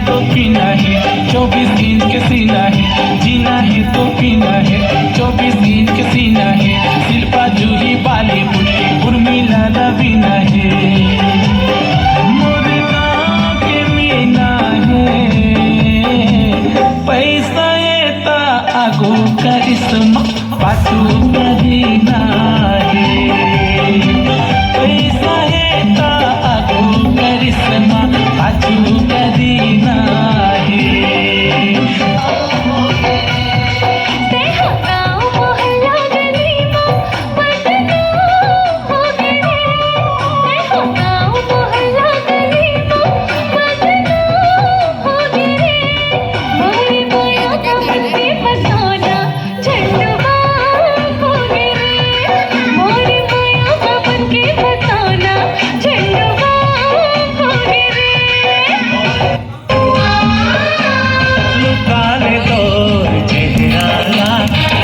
तो पीना है 24 इंच के सीना है, जीना है तो पीना है 24 इंच के सीना है, शिल्पा जूही बॉलीवुड की उर्मिला रवीना है, मोरे गाँव के मीना है, पैसा एता आगो करिश्मा पाछू करीना है, पैसा एता आगो करिश्मा पाछू करीना है। हो गए